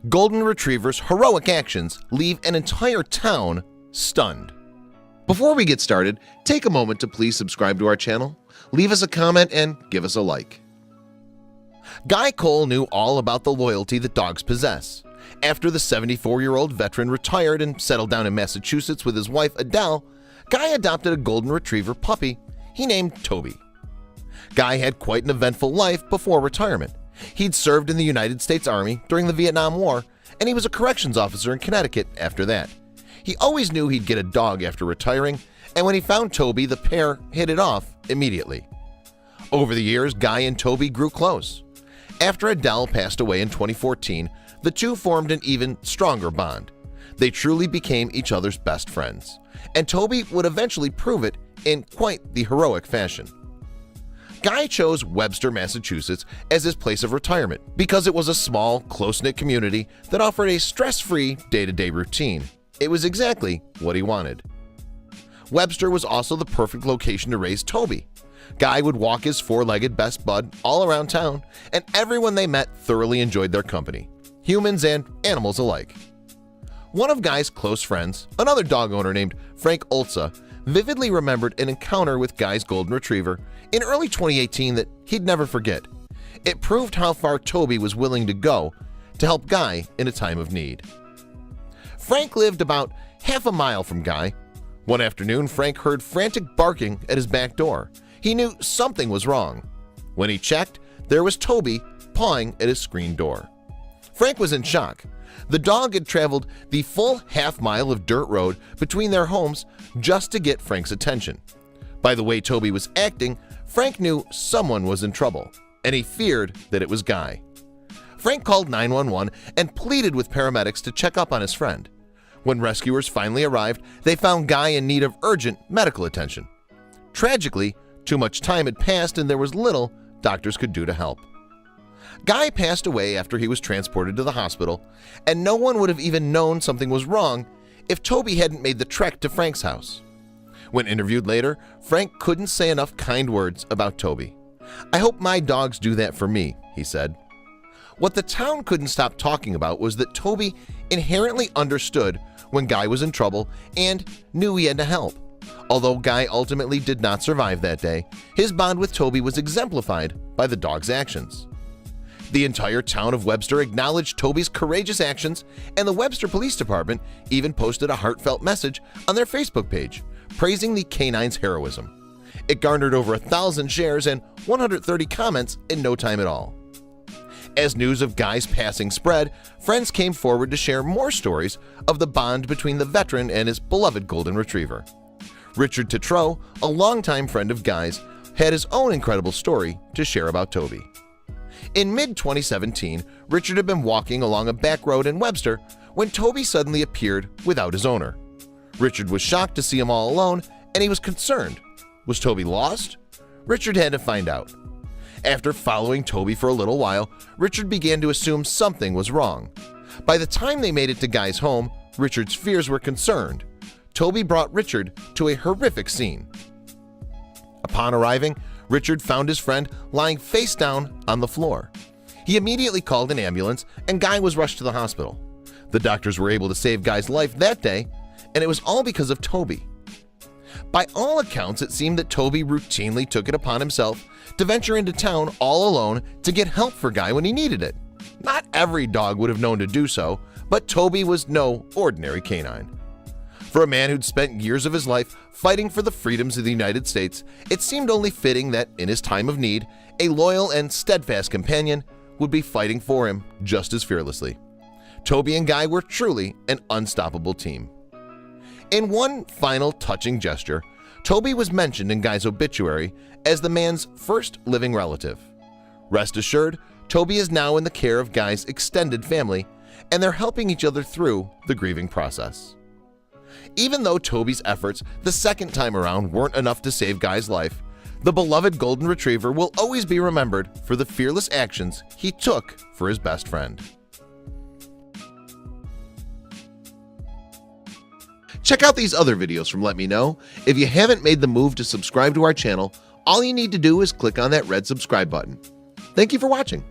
Golden Retriever's heroic actions leave an entire town stunned. Before we get started, take a moment to please subscribe to our channel, leave us a comment, and give us a like. Guy Cole knew all about the loyalty that dogs possess. After the 74-year-old veteran retired and settled down in Massachusetts with his wife Adele, Guy adopted a Golden Retriever puppy he named Toby. Guy had quite an eventful life before retirement. He'd served in the United States Army during the Vietnam War, and he was a corrections officer in Connecticut after that. He always knew he'd get a dog after retiring, and when he found Toby, the pair hit it off immediately. Over the years, Guy and Toby grew close. After Adele passed away in 2014, the two formed an even stronger bond. They truly became each other's best friends, and Toby would eventually prove it in quite the heroic fashion. Guy chose Webster, Massachusetts as his place of retirement because it was a small, close-knit community that offered a stress-free day-to-day routine. It was exactly what he wanted. Webster was also the perfect location to raise Toby. Guy would walk his four-legged best bud all around town, and everyone they met thoroughly enjoyed their company, humans and animals alike. One of Guy's close friends, another dog owner named Frank Olza, vividly remembered an encounter with Guy's Golden Retriever in early 2018 that he'd never forget. It proved how far Toby was willing to go to help Guy in a time of need. Frank lived about half a mile from Guy. One afternoon, Frank heard frantic barking at his back door. He knew something was wrong. When he checked, there was Toby pawing at his screen door. Frank was in shock. The dog had traveled the full half-mile of dirt road between their homes just to get Frank's attention. By the way Toby was acting, Frank knew someone was in trouble, and he feared that it was Guy. Frank called 911 and pleaded with paramedics to check up on his friend. When rescuers finally arrived, they found Guy in need of urgent medical attention. Tragically, too much time had passed and there was little doctors could do to help. Guy passed away after he was transported to the hospital, and no one would have even known something was wrong if Toby hadn't made the trek to Frank's house. When interviewed later, Frank couldn't say enough kind words about Toby. "I hope my dogs do that for me," he said. What the town couldn't stop talking about was that Toby inherently understood when Guy was in trouble and knew he had to help. Although Guy ultimately did not survive that day, his bond with Toby was exemplified by the dog's actions. The entire town of Webster acknowledged Toby's courageous actions, and the Webster Police Department even posted a heartfelt message on their Facebook page, praising the canine's heroism. It garnered over 1,000 shares and 130 comments in no time at all. As news of Guy's passing spread, friends came forward to share more stories of the bond between the veteran and his beloved Golden Retriever. Richard Tetreault, a longtime friend of Guy's, had his own incredible story to share about Toby. In mid-2017, Richard had been walking along a back road in Webster when Toby suddenly appeared without his owner. Richard was shocked to see him all alone, and he was concerned. Was Toby lost? Richard had to find out. After following Toby for a little while, Richard began to assume something was wrong. By the time they made it to Guy's home, Richard's fears were concerned. Toby brought Richard to a horrific scene. Upon arriving, Richard found his friend lying face down on the floor. He immediately called an ambulance, and Guy was rushed to the hospital. The doctors were able to save Guy's life that day, and it was all because of Toby. By all accounts, it seemed that Toby routinely took it upon himself to venture into town all alone to get help for Guy when he needed it. Not every dog would have known to do so, but Toby was no ordinary canine. For a man who'd spent years of his life fighting for the freedoms of the United States, it seemed only fitting that in his time of need, a loyal and steadfast companion would be fighting for him just as fearlessly. Toby and Guy were truly an unstoppable team. In one final touching gesture, Toby was mentioned in Guy's obituary as the man's first living relative. Rest assured, Toby is now in the care of Guy's extended family, and they're helping each other through the grieving process. Even though Toby's efforts the second time around weren't enough to save Guy's life, the beloved Golden Retriever will always be remembered for the fearless actions he took for his best friend. Check out these other videos from Let Me Know. If you haven't made the move to subscribe to our channel, all you need to do is click on that red subscribe button. Thank you for watching.